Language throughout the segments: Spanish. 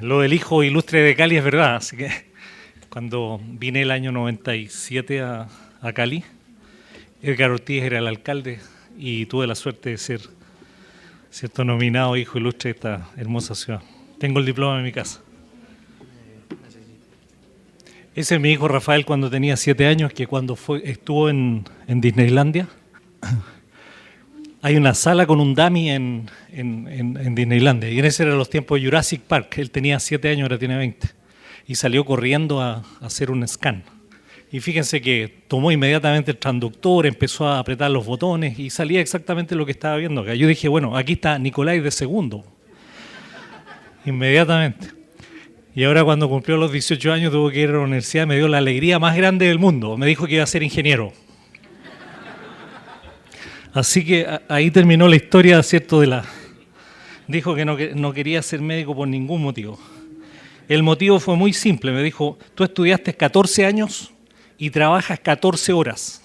lo del hijo ilustre de Cali es verdad, así que cuando vine el año 97 a Cali, Edgar Ortiz era el alcalde y tuve la suerte de ser, cierto, nominado hijo ilustre de esta hermosa ciudad. Tengo el diploma en mi casa. Ese es mi hijo Rafael cuando tenía 7 años, que cuando estuvo en Disneylandia. Hay una sala con un dummy en Disneylandia, y en ese eran los tiempos de Jurassic Park. Él tenía 7 años, ahora tiene 20, y salió corriendo a hacer un scan. Y fíjense que tomó inmediatamente el transductor, empezó a apretar los botones y salía exactamente lo que estaba viendo acá. Yo dije, bueno, aquí está Nicolás de segundo. Inmediatamente. Y ahora cuando cumplió los 18 años tuvo que ir a la universidad, me dio la alegría más grande del mundo. Me dijo que iba a ser ingeniero. Así que ahí terminó la historia, ¿cierto? Dijo que no quería ser médico por ningún motivo. El motivo fue muy simple. Me dijo, tú estudiaste 14 años y trabajas 14 horas.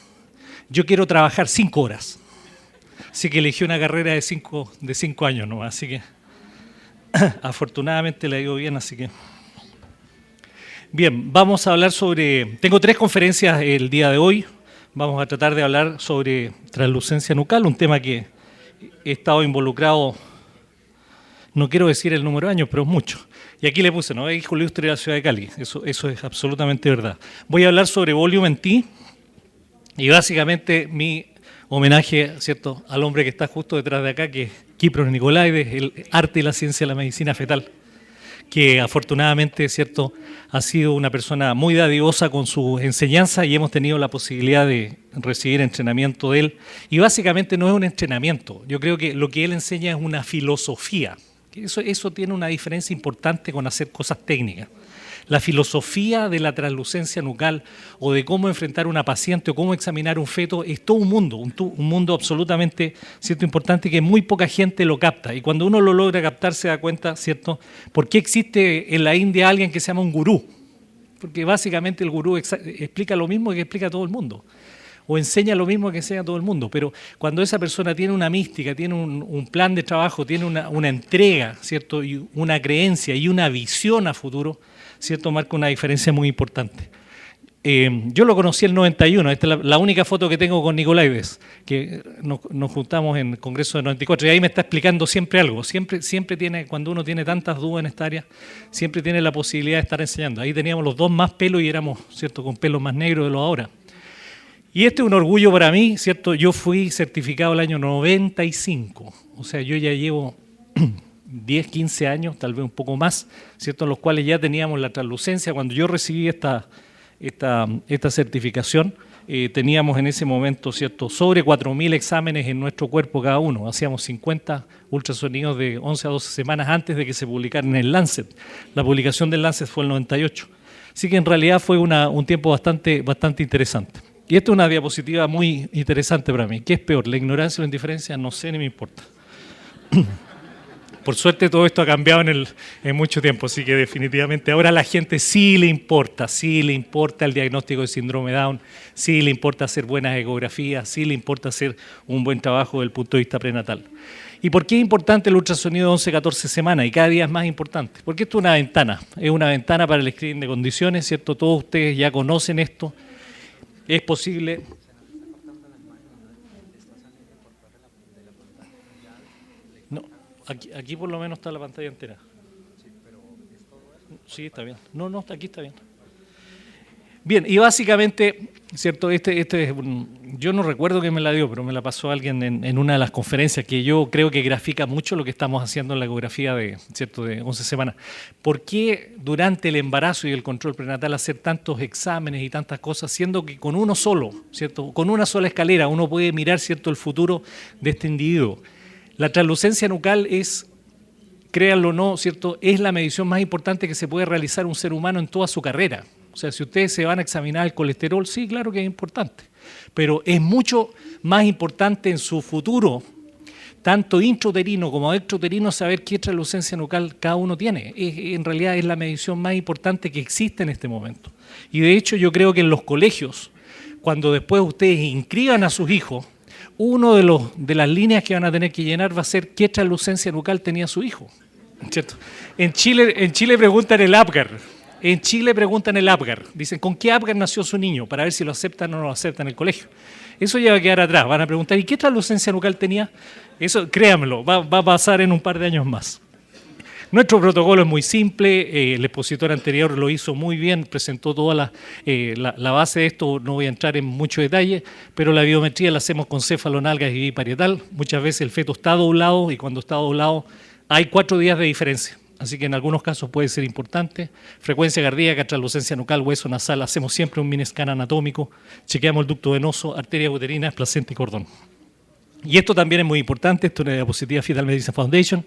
Yo quiero trabajar 5 horas. Así que eligió una carrera de 5 años nomás. Así que afortunadamente le ha ido bien, así que... Bien, vamos a hablar sobre... Tengo 3 conferencias el día de hoy. Vamos a tratar de hablar sobre translucencia nucal, un tema que he estado involucrado, no quiero decir el número de años, pero mucho. Y aquí le puse, ¿no? Hijo ilustre de la ciudad de Cali. Eso es absolutamente verdad. Voy a hablar sobre Volume T y básicamente mi homenaje, ¿cierto?, al hombre que está justo detrás de acá, que es Kypros Nicolaides, el arte y la ciencia de la medicina fetal, que afortunadamente, ¿cierto?, ha sido una persona muy dadivosa con su enseñanza y hemos tenido la posibilidad de recibir entrenamiento de él. Y básicamente no es un entrenamiento, yo creo que lo que él enseña es una filosofía. Eso tiene una diferencia importante con hacer cosas técnicas. La filosofía de la translucencia nucal o de cómo enfrentar a una paciente o cómo examinar un feto es todo un mundo absolutamente, ¿cierto?, importante, que muy poca gente lo capta. Y cuando uno lo logra captar se da cuenta, ¿cierto?, por qué existe en la India alguien que se llama un gurú. Porque básicamente el gurú explica lo mismo que explica todo el mundo, o enseña lo mismo que enseña todo el mundo, pero cuando esa persona tiene una mística, tiene un plan de trabajo, tiene una entrega, ¿cierto?, y una creencia y una visión a futuro, ¿cierto?, marca una diferencia muy importante. Yo lo conocí en el 91, esta es la única foto que tengo con Nicolaides, que nos juntamos en el Congreso de 94, y ahí me está explicando siempre algo, siempre tiene, cuando uno tiene tantas dudas en esta área, siempre tiene la posibilidad de estar enseñando. Ahí teníamos los dos más pelos y éramos, ¿cierto?, con pelos más negros de los ahora. Y este es un orgullo para mí, ¿cierto? Yo fui certificado el año 95, o sea, yo ya llevo 10, 15 años, tal vez un poco más, ¿cierto?, en los cuales ya teníamos la translucencia. Cuando yo recibí esta certificación, teníamos en ese momento, ¿cierto?, sobre 4.000 exámenes en nuestro cuerpo cada uno. Hacíamos 50 ultrasonidos de 11 a 12 semanas antes de que se publicara en el Lancet. La publicación del Lancet fue en el 98. Así que en realidad fue un tiempo bastante interesante. Y esta es una diapositiva muy interesante para mí. ¿Qué es peor, la ignorancia o la indiferencia? No sé, ni me importa. Por suerte todo esto ha cambiado en mucho tiempo, así que definitivamente ahora a la gente sí le importa el diagnóstico de síndrome Down, sí le importa hacer buenas ecografías, sí le importa hacer un buen trabajo desde el punto de vista prenatal. ¿Y por qué es importante el ultrasonido de 11 14 semanas? Y cada día es más importante. Porque esto es una ventana para el screening de condiciones, ¿cierto? Todos ustedes ya conocen esto. Es posible... No, aquí por lo menos está la pantalla entera. Sí, está bien. No, aquí está bien. Bien, y básicamente, ¿cierto? Yo no recuerdo quién me la dio, pero me la pasó alguien en una de las conferencias que yo creo que grafica mucho lo que estamos haciendo en la ecografía ¿cierto?, de 11 semanas. ¿Por qué durante el embarazo y el control prenatal hacer tantos exámenes y tantas cosas, siendo que con uno solo, ¿cierto?, con una sola escalera uno puede mirar, ¿cierto?, el futuro de este individuo? La translucencia nucal es, créanlo o no, ¿cierto?, es la medición más importante que se puede realizar un ser humano en toda su carrera. O sea, si ustedes se van a examinar el colesterol, sí, claro que es importante, pero es mucho más importante en su futuro, tanto intrauterino como extrauterino, saber qué translucencia nucal cada uno tiene. En realidad es la medición más importante que existe en este momento. Y de hecho yo creo que en los colegios, cuando después ustedes inscriban a sus hijos, uno de las líneas que van a tener que llenar va a ser qué translucencia nucal tenía su hijo. ¿cierto? En Chile preguntan el Apgar. En Chile preguntan el Apgar. Dicen, ¿con qué Apgar nació su niño? Para ver si lo aceptan o no lo aceptan en el colegio. Eso ya va a quedar atrás. Van a preguntar, ¿y qué translucencia nucal tenía? Eso, créanmelo, va a pasar en un par de años más. Nuestro protocolo es muy simple, el expositor anterior lo hizo muy bien, presentó toda la base de esto, no voy a entrar en mucho detalle, pero la biometría la hacemos con céfalo, nalgas y biparietal. Muchas veces el feto está doblado y cuando está doblado hay 4 días de diferencia, así que en algunos casos puede ser importante. Frecuencia cardíaca, translucencia nucal, hueso nasal, hacemos siempre un mini scan anatómico, chequeamos el ducto venoso, arterias uterinas, placenta y cordón. Y esto también es muy importante, esto es una diapositiva Fetal Medicine Foundation,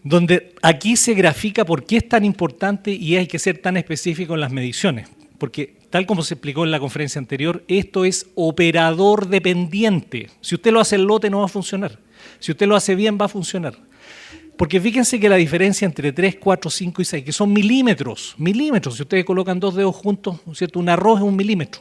donde aquí se grafica por qué es tan importante y hay que ser tan específico en las mediciones. Porque, tal como se explicó en la conferencia anterior, esto es operador dependiente. Si usted lo hace en lote no va a funcionar. Si usted lo hace bien va a funcionar. Porque fíjense que la diferencia entre 3, 4, 5 y 6, que son milímetros, si ustedes colocan 2 dedos juntos, ¿cierto? Un arroz es 1 milímetro,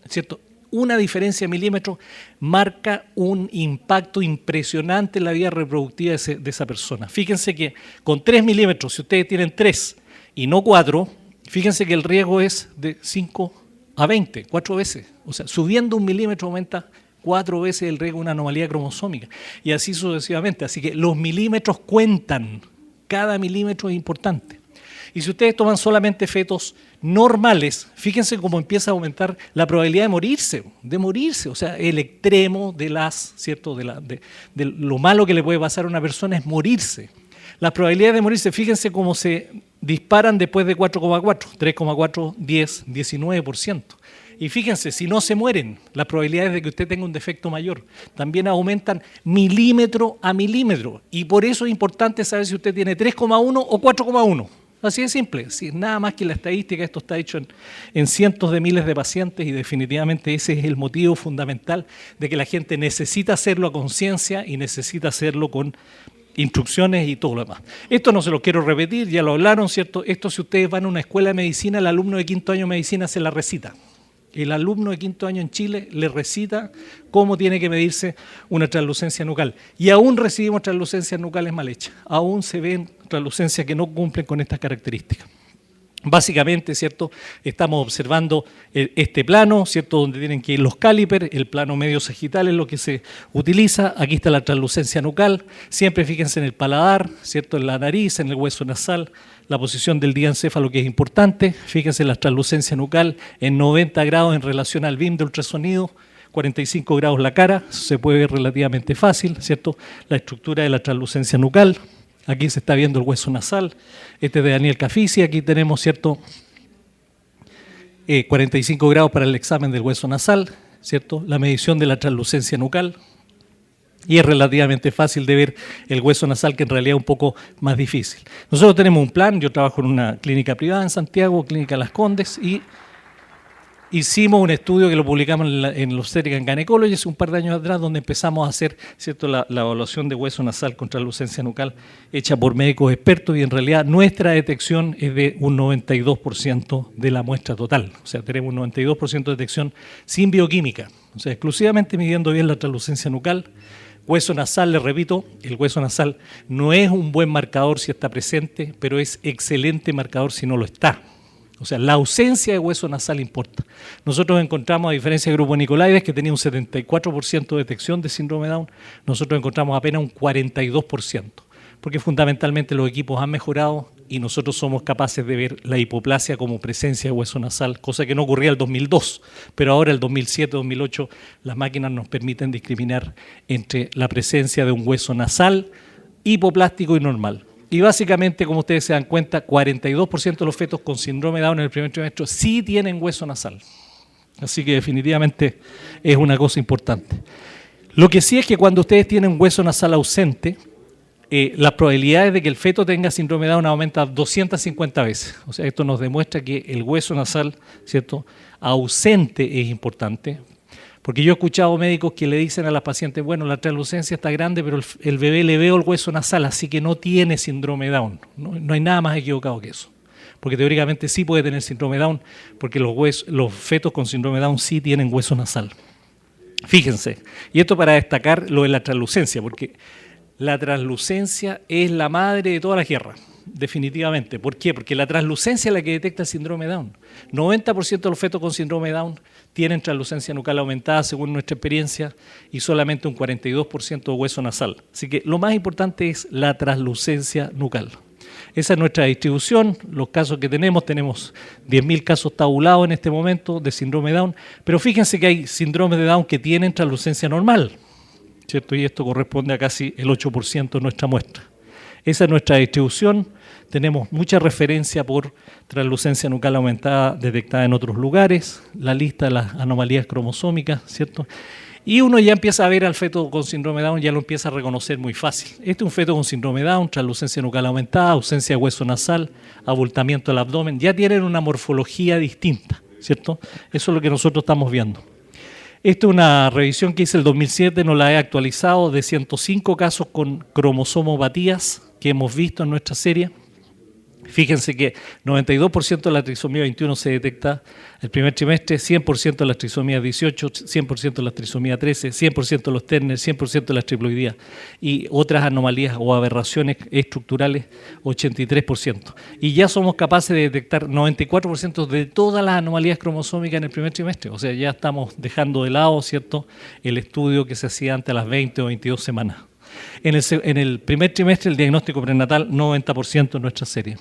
¿cierto? Una diferencia de milímetros marca un impacto impresionante en la vida reproductiva de esa persona. Fíjense que con 3 milímetros, si ustedes tienen 3 y no 4, fíjense que el riesgo es de 5 a 20, 4 veces. O sea, subiendo 1 milímetro aumenta 4 veces el riesgo de una anomalía cromosómica y así sucesivamente. Así que los milímetros cuentan, cada milímetro es importante. Y si ustedes toman solamente fetos normales, fíjense cómo empieza a aumentar la probabilidad de morirse. O sea, el extremo de ¿cierto? De lo malo que le puede pasar a una persona es morirse. Las probabilidades de morirse, fíjense cómo se disparan después de 4,4, 3,4, 10, 19%. Y fíjense, si no se mueren, las probabilidades de que usted tenga un defecto mayor también aumentan milímetro a milímetro. Y por eso es importante saber si usted tiene 3,1 o 4,1. Así de simple, si nada más que la estadística, esto está hecho en cientos de miles de pacientes y definitivamente ese es el motivo fundamental de que la gente necesita hacerlo a conciencia y necesita hacerlo con instrucciones y todo lo demás. Esto no se lo quiero repetir, ya lo hablaron, ¿cierto? Esto si ustedes van a una escuela de medicina, el alumno de 5º año de medicina se la recita. El alumno de 5º año en Chile le recita cómo tiene que medirse una translucencia nucal. Y aún recibimos translucencias nucales mal hechas. Aún se ven translucencias que no cumplen con estas características. Básicamente, ¿cierto? Estamos observando este plano, ¿cierto? Donde tienen que ir los cálipers, el plano medio sagital es lo que se utiliza. Aquí está la translucencia nucal. Siempre fíjense en el paladar, ¿cierto? En la nariz, en el hueso nasal, la posición del diencéfalo que es importante. Fíjense en la translucencia nucal en 90 grados en relación al BIM de ultrasonido. 45 grados la cara, se puede ver relativamente fácil, ¿cierto? La estructura de la translucencia nucal. Aquí se está viendo el hueso nasal, este es de Daniel Cafizi, aquí tenemos, ¿cierto? 45 grados para el examen del hueso nasal, ¿cierto? La medición de la translucencia nucal, y es relativamente fácil de ver el hueso nasal, que en realidad es un poco más difícil. Nosotros tenemos un plan, yo trabajo en una clínica privada en Santiago, Clínica Las Condes, y hicimos un estudio que lo publicamos en los Obstetrics and Gynecology hace un par de años atrás, donde empezamos a hacer, ¿cierto? La evaluación de hueso nasal con translucencia nucal hecha por médicos expertos y en realidad nuestra detección es de un 92% de la muestra total. O sea, tenemos un 92% de detección sin bioquímica, o sea, exclusivamente midiendo bien la translucencia nucal. Hueso nasal, les repito, el hueso nasal no es un buen marcador si está presente, pero es excelente marcador si no lo está. O sea, la ausencia de hueso nasal importa. Nosotros encontramos, a diferencia del grupo Nicolaides, que tenía un 74% de detección de síndrome de Down, nosotros encontramos apenas un 42%, porque fundamentalmente los equipos han mejorado y nosotros somos capaces de ver la hipoplasia como presencia de hueso nasal, cosa que no ocurría en el 2002, pero ahora el 2007, 2008, las máquinas nos permiten discriminar entre la presencia de un hueso nasal, hipoplástico y normal. Y básicamente, como ustedes se dan cuenta, 42% de los fetos con síndrome de Down en el primer trimestre sí tienen hueso nasal. Así que definitivamente es una cosa importante. Lo que sí es que cuando ustedes tienen hueso nasal ausente, las probabilidades de que el feto tenga síndrome de Down aumenta 250 veces. O sea, esto nos demuestra que el hueso nasal, ¿cierto?, ausente es importante. Porque yo he escuchado médicos que le dicen a las pacientes, bueno, la translucencia está grande, pero el bebé le veo el hueso nasal, así que no tiene síndrome de Down. No hay nada más equivocado que eso. Porque teóricamente sí puede tener síndrome de Down, porque los fetos con síndrome de Down sí tienen hueso nasal. Fíjense, y esto para destacar lo de la translucencia, porque La translucencia es la madre de todas las guerras, definitivamente. ¿Por qué? Porque la translucencia es la que detecta el síndrome de Down. 90% de los fetos con síndrome de Down tienen translucencia nucal aumentada, según nuestra experiencia, y solamente un 42% de hueso nasal. Así que lo más importante es la translucencia nucal. Esa es nuestra distribución, los casos que tenemos 10.000 casos tabulados en este momento de síndrome de Down, pero fíjense que hay síndromes de Down que tienen translucencia normal, ¿cierto? Y esto corresponde a casi el 8% de nuestra muestra. Esa es nuestra distribución, tenemos mucha referencia por translucencia nucal aumentada detectada en otros lugares, la lista de las anomalías cromosómicas, ¿cierto? Y uno ya empieza a ver al feto con síndrome de Down, ya lo empieza a reconocer muy fácil. Este es un feto con síndrome de Down, translucencia nucal aumentada, ausencia de hueso nasal, abultamiento del abdomen, ya tienen una morfología distinta, ¿cierto? Eso es lo que nosotros estamos viendo. Esta es una revisión que hice el 2007, no la he actualizado, de 105 casos con cromosomopatías que hemos visto en nuestra serie. Fíjense que 92% de la trisomía 21 se detecta el primer trimestre, 100% de las trisomías 18, 100% de las trisomías 13, 100% de los Turner, 100% de las triploidías y otras anomalías o aberraciones estructurales, 83%. Y ya somos capaces de detectar 94% de todas las anomalías cromosómicas en el primer trimestre. O sea, ya estamos dejando de lado, ¿cierto?, el estudio que se hacía antes a las 20 o 22 semanas. En el primer trimestre, el diagnóstico prenatal, 90% en nuestra serie.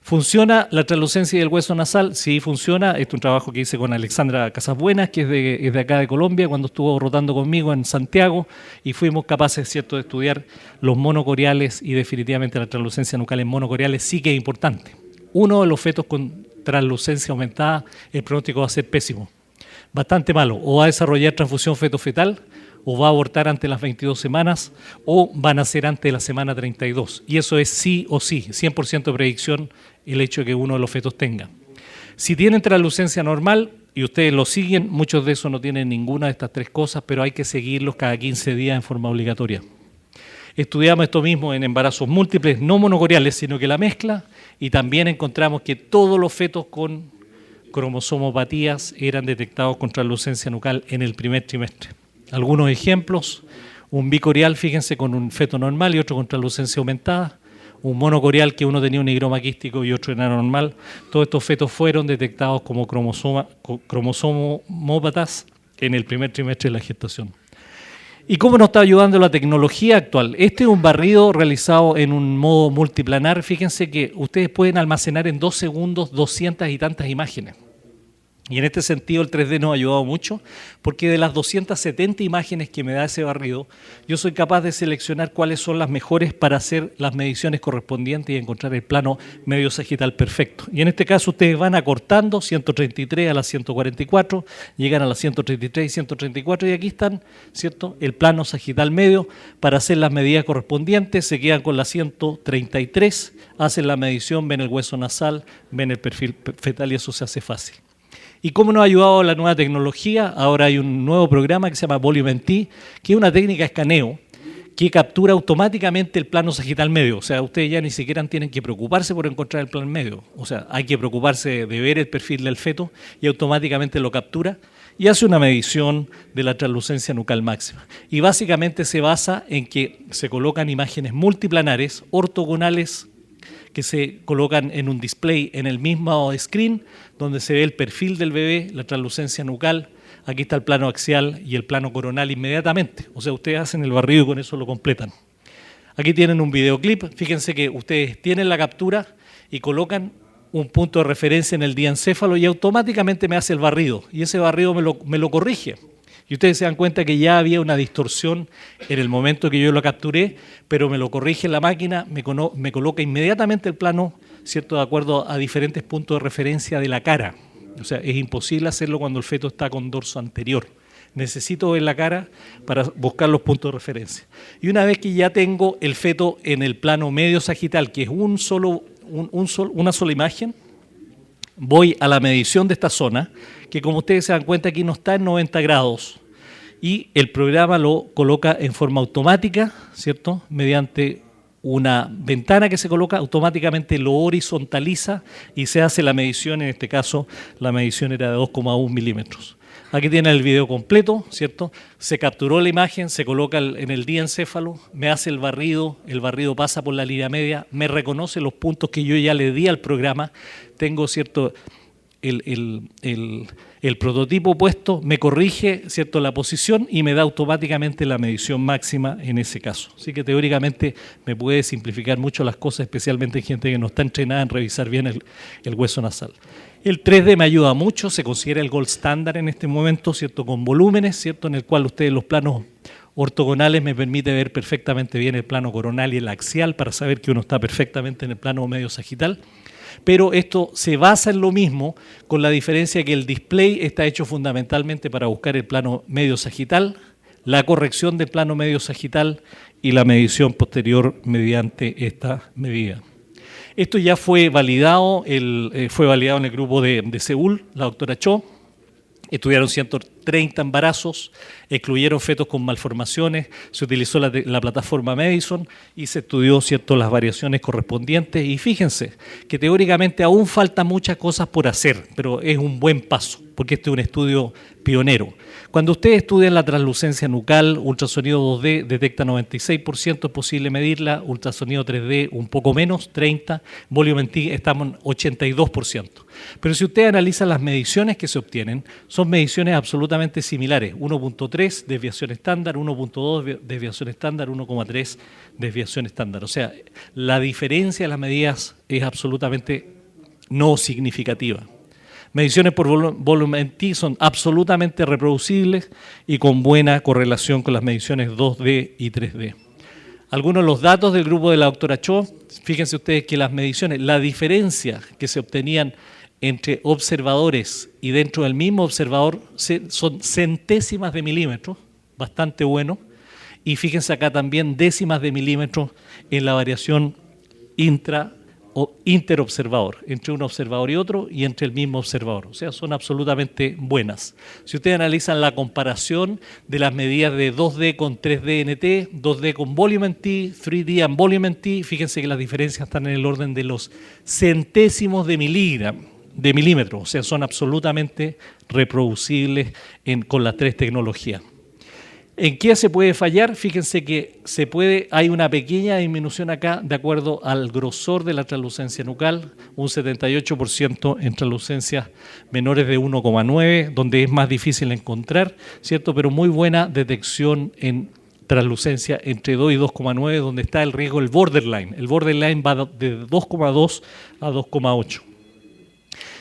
¿Funciona la translucencia del hueso nasal? Sí, funciona. Este es un trabajo que hice con Alexandra Casasbuenas, que es de acá de Colombia, cuando estuvo rotando conmigo en Santiago, y fuimos capaces, ¿cierto?, de estudiar los monocoriales, y definitivamente la translucencia nucal en monocoriales sí que es importante. Uno de los fetos con translucencia aumentada, el pronóstico va a ser pésimo, bastante malo. O va a desarrollar transfusión feto-fetal, o va a abortar antes de las 22 semanas, o va a nacer antes de la semana 32. Y eso es sí o sí, 100% de predicción el hecho de que uno de los fetos tenga. Si tienen translucencia normal y ustedes lo siguen, muchos de esos no tienen ninguna de estas tres cosas, pero hay que seguirlos cada 15 días en forma obligatoria. Estudiamos esto mismo en embarazos múltiples, no monocoriales, sino que la mezcla, y también encontramos que todos los fetos con cromosomopatías eran detectados con translucencia nucal en el primer trimestre. Algunos ejemplos: un bicorial, fíjense, con un feto normal y otro con translucencia aumentada; un monocorial que uno tenía un higroma quístico y otro era normal. Todos estos fetos fueron detectados como cromosomópatas en el primer trimestre de la gestación. ¿Y cómo nos está ayudando la tecnología actual? Este es un barrido realizado en un modo multiplanar. Fíjense que ustedes pueden almacenar en 2 segundos 200 y tantas imágenes. Y en este sentido el 3D nos ha ayudado mucho, porque de las 270 imágenes que me da ese barrido, yo soy capaz de seleccionar cuáles son las mejores para hacer las mediciones correspondientes y encontrar el plano medio sagital perfecto. Y en este caso ustedes van acortando 133 a las 144, llegan a las 133 y 134 y aquí están, ¿cierto?, el plano sagital medio para hacer las medidas correspondientes. Se quedan con la 133, hacen la medición, ven el hueso nasal, ven el perfil fetal y eso se hace fácil. ¿Y cómo nos ha ayudado la nueva tecnología? Ahora hay un nuevo programa que se llama VolumenT, que es una técnica de escaneo que captura automáticamente el plano sagital medio. O sea, ustedes ya ni siquiera tienen que preocuparse por encontrar el plano medio. O sea, hay que preocuparse de ver el perfil del feto y automáticamente lo captura y hace una medición de la translucencia nucal máxima. Y básicamente se basa en que se colocan imágenes multiplanares, ortogonales, que se colocan en un display en el mismo screen, donde se ve el perfil del bebé, la translucencia nucal, aquí está el plano axial y el plano coronal inmediatamente. O sea, ustedes hacen el barrido y con eso lo completan. Aquí tienen un videoclip, fíjense que ustedes tienen la captura y colocan un punto de referencia en el diencéfalo y automáticamente me hace el barrido, y ese barrido me lo corrige. Y ustedes se dan cuenta que ya había una distorsión en el momento que yo lo capturé, pero me lo corrige la máquina, me coloca inmediatamente el plano, ¿cierto?, de acuerdo a diferentes puntos de referencia de la cara. O sea, es imposible hacerlo cuando el feto está con dorso anterior. Necesito ver la cara para buscar los puntos de referencia. Y una vez que ya tengo el feto en el plano medio sagital, que es una sola imagen, voy a la medición de esta zona, que como ustedes se dan cuenta aquí no está en 90 grados, y el programa lo coloca en forma automática, ¿cierto?, mediante una ventana que se coloca, automáticamente lo horizontaliza y se hace la medición. En este caso, la medición era de 2,1 milímetros. Aquí tiene el video completo, ¿cierto? Se capturó la imagen, se coloca en el diencéfalo, me hace el barrido pasa por la línea media, me reconoce los puntos que yo ya le di al programa, tengo, ¿cierto?, el prototipo puesto, me corrige, ¿cierto?, la posición y me da automáticamente la medición máxima en ese caso. Así que teóricamente me puede simplificar mucho las cosas, especialmente en gente que no está entrenada en revisar bien el hueso nasal. El 3D me ayuda mucho, se considera el gold standard en este momento, ¿cierto?, con volúmenes, ¿cierto?, en el cual ustedes los planos ortogonales me permite ver perfectamente bien el plano coronal y el axial para saber que uno está perfectamente en el plano medio sagital. Pero esto se basa en lo mismo, con la diferencia que el display está hecho fundamentalmente para buscar el plano medio sagital, la corrección del plano medio sagital y la medición posterior mediante esta medida. Esto ya fue validado, en el grupo de Seúl, la doctora Cho. Estudiaron 130 embarazos, excluyeron fetos con malformaciones, se utilizó la plataforma Madison y se estudió, ¿cierto?, las variaciones correspondientes. Y fíjense que teóricamente aún faltan muchas cosas por hacer, pero es un buen paso, porque este es un estudio pionero. Cuando ustedes estudian la translucencia nucal, ultrasonido 2D detecta 96%, es posible medirla, ultrasonido 3D un poco menos, 30%, volumen T estamos en 82%. Pero si ustedes analizan las mediciones que se obtienen, son mediciones absolutamente similares, 1.3 desviación estándar, 1.2 desviación estándar, 1,3 desviación estándar. O sea, la diferencia de las medidas es absolutamente no significativa. Mediciones por volumen T son absolutamente reproducibles y con buena correlación con las mediciones 2D y 3D. Algunos de los datos del grupo de la doctora Cho, fíjense ustedes que las mediciones, la diferencia que se obtenían entre observadores y dentro del mismo observador son centésimas de milímetros, bastante bueno, y fíjense acá también décimas de milímetros en la variación o interobservador, entre un observador y otro y entre el mismo observador. O sea, son absolutamente buenas. Si ustedes analizan la comparación de las medidas de 2D con 3D NT, 2D con volumen T, 3D and volumen T, fíjense que las diferencias están en el orden de los centésimos de milímetros, o sea, son absolutamente reproducibles con las tres tecnologías. ¿En qué se puede fallar? Fíjense que hay una pequeña disminución acá de acuerdo al grosor de la translucencia nucal, un 78% en translucencias menores de 1,9, donde es más difícil encontrar, ¿cierto? Pero muy buena detección en translucencia entre 2 y 2,9, donde está el riesgo, el borderline. El borderline va de 2,2 a 2,8.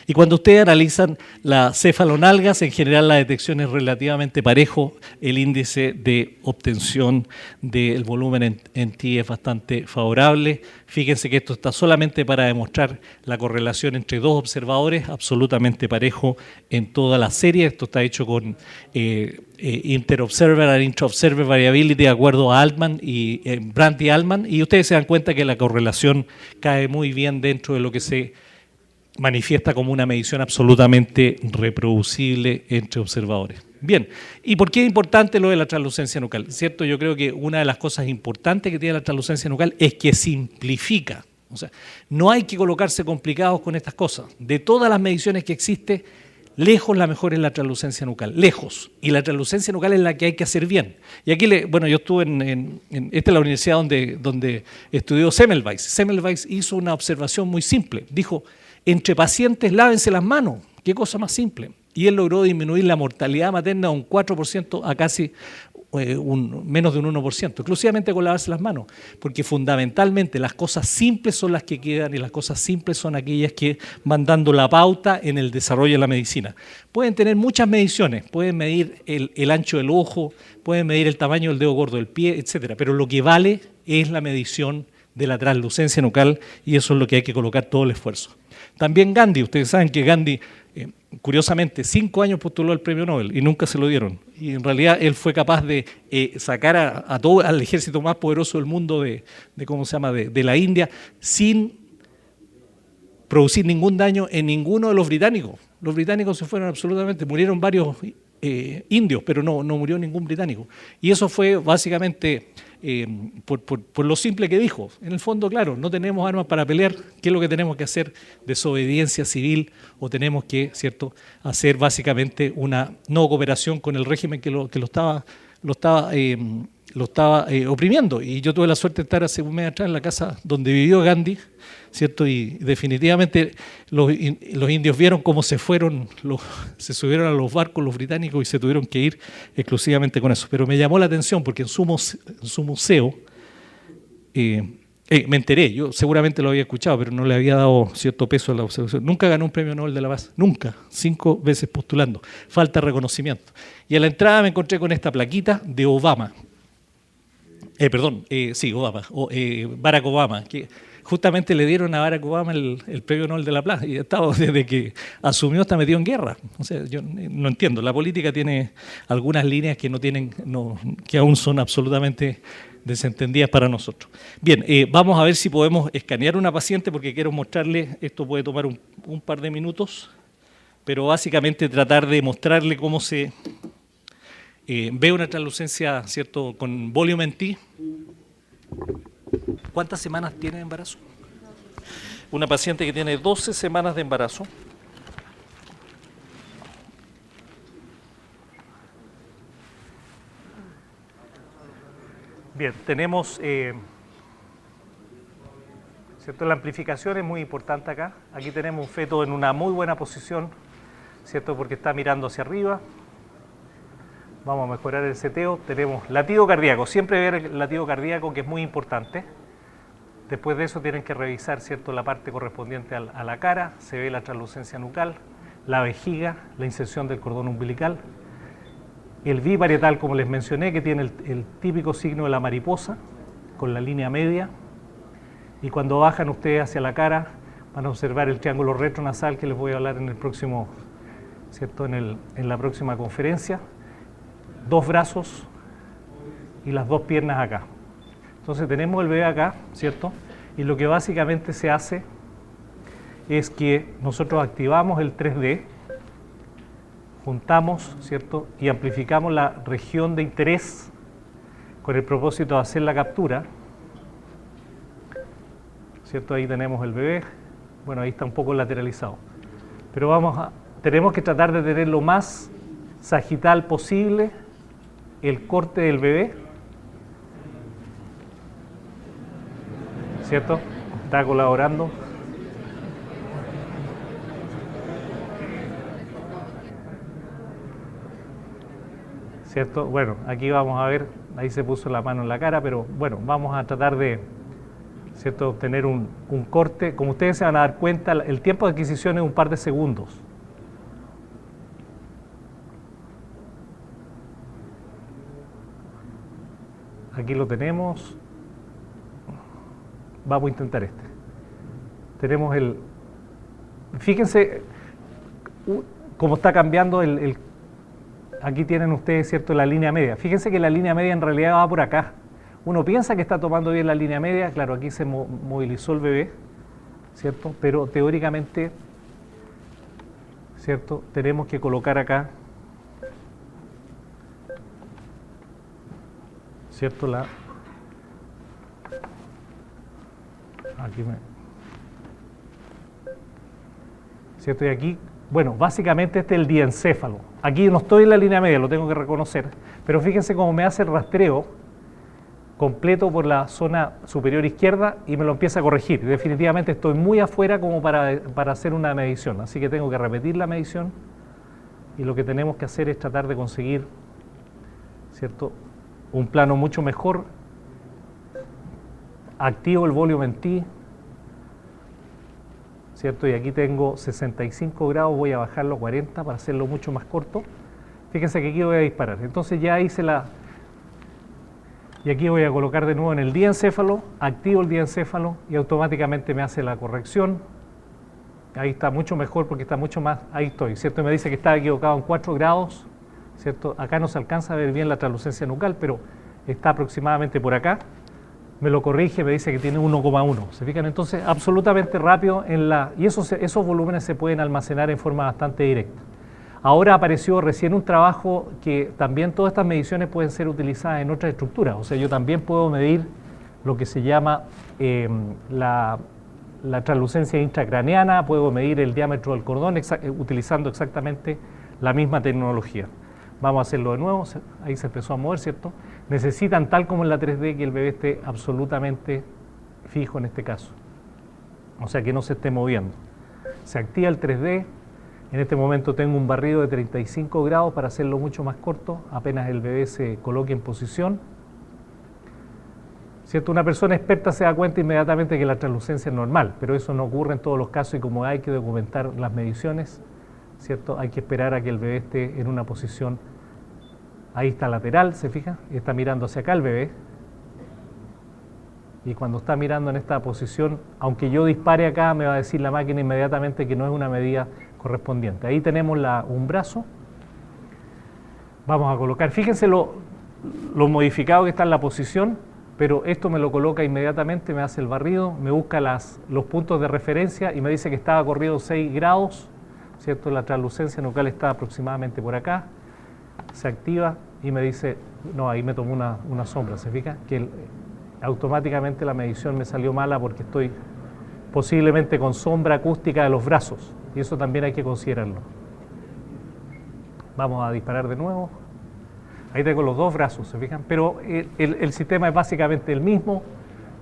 Y cuando ustedes analizan las cefalonalgas, en general la detección es relativamente parejo, el índice de obtención del volumen en T es bastante favorable. Fíjense que esto está solamente para demostrar la correlación entre dos observadores, absolutamente parejo en toda la serie. Esto está hecho con interobserver and intraobserver variability de acuerdo a Altman y Brandt y Altman, y ustedes se dan cuenta que la correlación cae muy bien dentro de lo que se manifiesta como una medición absolutamente reproducible entre observadores. Bien, ¿y por qué es importante lo de la translucencia nucal? ¿Cierto? Yo creo que una de las cosas importantes que tiene la translucencia nucal es que simplifica. O sea, no hay que colocarse complicados con estas cosas. De todas las mediciones que existe, lejos la mejor es la translucencia nucal, lejos. Y la translucencia nucal es la que hay que hacer bien. Y aquí, yo estuve esta es la universidad donde estudió Semmelweis. Semmelweis hizo una observación muy simple. Dijo, entre pacientes lávense las manos, qué cosa más simple. Y él logró disminuir la mortalidad materna un 4% a casi menos de un 1%, exclusivamente con lavarse las manos, porque fundamentalmente las cosas simples son las que quedan y las cosas simples son aquellas que van dando la pauta en el desarrollo de la medicina. Pueden tener muchas mediciones, pueden medir el ancho del ojo, pueden medir el tamaño del dedo gordo del pie, etcétera, pero lo que vale es la medición de la translucencia nucal y eso es lo que hay que colocar todo el esfuerzo. También Gandhi, ustedes saben que Gandhi, curiosamente, 5 años postuló al premio Nobel y nunca se lo dieron. Y en realidad él fue capaz de sacar al ejército más poderoso del mundo de la India sin producir ningún daño en ninguno de los británicos. Los británicos se fueron absolutamente, murieron varios indios, pero no murió ningún británico. Y eso fue básicamente por lo simple que dijo. En el fondo, claro, no tenemos armas para pelear. ¿Qué es lo que tenemos que hacer? Desobediencia civil, o tenemos que, ¿cierto?, hacer básicamente una no cooperación con el régimen que lo estaba oprimiendo. Y yo tuve la suerte de estar hace un mes atrás en la casa donde vivió Gandhi, ¿cierto? Y definitivamente los indios vieron cómo se fueron, se subieron a los barcos los británicos y se tuvieron que ir exclusivamente con eso. Pero me llamó la atención porque en su museo, me enteré, yo seguramente lo había escuchado, pero no le había dado cierto peso a la observación. Nunca ganó un premio Nobel de la Paz, nunca, 5 veces postulando. Falta reconocimiento. Y a la entrada me encontré con esta plaquita de Obama. Obama, Barack Obama, que justamente le dieron a Barack Obama el premio Nobel de la Paz, y estaba desde que asumió está metido en guerra. O sea, yo no entiendo. La política tiene algunas líneas que que aún son absolutamente desentendidas para nosotros. Bien, vamos a ver si podemos escanear una paciente, porque quiero mostrarle, esto puede tomar un par de minutos, pero básicamente tratar de mostrarle cómo se ve una translucencia, ¿cierto?, con volumen T. ¿Cuántas semanas tiene de embarazo? Una paciente que tiene 12 semanas de embarazo. Bien, tenemos, ¿cierto? La amplificación es muy importante acá. Aquí tenemos un feto en una muy buena posición, ¿cierto?, porque está mirando hacia arriba. Vamos a mejorar el seteo. Tenemos latido cardíaco. Siempre ver el latido cardíaco, que es muy importante. Después de eso tienen que revisar, ¿cierto?, la parte correspondiente a la cara. Se ve la translucencia nucal, la vejiga, la inserción del cordón umbilical. El biparietal, como les mencioné, que tiene el típico signo de la mariposa, con la línea media. Y cuando bajan ustedes hacia la cara, van a observar el triángulo retronasal, que les voy a hablar en el próximo, ¿cierto?, en la próxima conferencia. 2 brazos y las 2 piernas acá. Entonces tenemos el bebé acá, ¿cierto? Y lo que básicamente se hace es que nosotros activamos el 3D, juntamos, ¿cierto?, y amplificamos la región de interés con el propósito de hacer la captura, ¿cierto? Ahí tenemos el bebé, bueno, ahí está un poco lateralizado, pero tenemos que tratar de tener lo más sagital posible el corte del bebé, ¿cierto? Está colaborando. ¿Cierto? Bueno, aquí vamos a ver, ahí se puso la mano en la cara, pero bueno, vamos a tratar de, ¿cierto?, obtener un corte. Como ustedes se van a dar cuenta, el tiempo de adquisición es un par de segundos. Aquí lo tenemos. Vamos a intentar este. Tenemos fíjense cómo está cambiando aquí tienen ustedes, ¿cierto?, la línea media. Fíjense que la línea media en realidad va por acá. Uno piensa que está tomando bien la línea media, claro, aquí se movilizó el bebé, ¿cierto? Pero teóricamente, ¿cierto?, tenemos que colocar acá, ¿cierto?, ¿cierto? Y aquí, bueno, básicamente este es el diencéfalo. Aquí no estoy en la línea media, lo tengo que reconocer, pero fíjense cómo me hace el rastreo completo por la zona superior izquierda y me lo empieza a corregir. Definitivamente estoy muy afuera como para hacer una medición, así que tengo que repetir la medición y lo que tenemos que hacer es tratar de conseguir, ¿cierto?, un plano mucho mejor. Activo el volumen T, ¿cierto? Y aquí tengo 65 grados, voy a bajarlo a 40 para hacerlo mucho más corto. Fíjense que aquí voy a disparar. Entonces ya hice y aquí voy a colocar de nuevo en el diencéfalo, activo el diencéfalo y automáticamente me hace la corrección. Ahí está mucho mejor porque está mucho más, ahí estoy, ¿cierto? Me dice que estaba equivocado en 4 grados, ¿cierto? Acá no se alcanza a ver bien la translucencia nucal, pero está aproximadamente por acá. Me lo corrige, me dice que tiene 1,1. ¿Se fijan? Entonces, absolutamente rápido y esos volúmenes se pueden almacenar en forma bastante directa. Ahora apareció recién un trabajo que también todas estas mediciones pueden ser utilizadas en otras estructuras. O sea, yo también puedo medir lo que se llama la translucencia intracraneana, puedo medir el diámetro del cordón utilizando exactamente la misma tecnología. Vamos a hacerlo de nuevo, ahí se empezó a mover, ¿cierto? Necesitan, tal como en la 3D, que el bebé esté absolutamente fijo en este caso. O sea, que no se esté moviendo. Se activa el 3D, en este momento tengo un barrido de 35 grados para hacerlo mucho más corto, apenas el bebé se coloque en posición. ¿Cierto? Una persona experta se da cuenta inmediatamente que la translucencia es normal, pero eso no ocurre en todos los casos y como hay que documentar las mediciones, ¿cierto? Hay que esperar a que el bebé esté en una posición, ahí está lateral, ¿se fija? Está mirando hacia acá el bebé. Y cuando está mirando en esta posición, aunque yo dispare acá, me va a decir la máquina inmediatamente que no es una medida correspondiente. Ahí tenemos un brazo. Vamos a colocar, fíjense lo modificado que está en la posición, pero esto me lo coloca inmediatamente, me hace el barrido, me busca los puntos de referencia y me dice que estaba corrido 6 grados, ¿cierto? La translucencia nucal está aproximadamente por acá, se activa y me dice, no, ahí me tomó una sombra, ¿se fija? Que automáticamente la medición me salió mala porque estoy posiblemente con sombra acústica de los brazos y eso también hay que considerarlo. Vamos a disparar de nuevo. Ahí tengo los dos brazos, ¿se fijan? Pero el sistema es básicamente el mismo.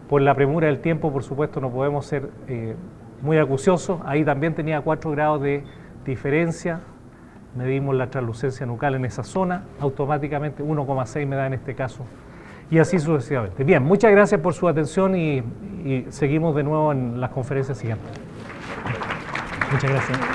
Por la premura del tiempo, por supuesto, no podemos ser muy acuciosos. Ahí también tenía 4 grados de diferencia. Medimos la translucencia nucal en esa zona. Automáticamente 1,6 me da en este caso. Y así sucesivamente. Bien, muchas gracias por su atención y seguimos de nuevo en las conferencias siguientes. Muchas gracias.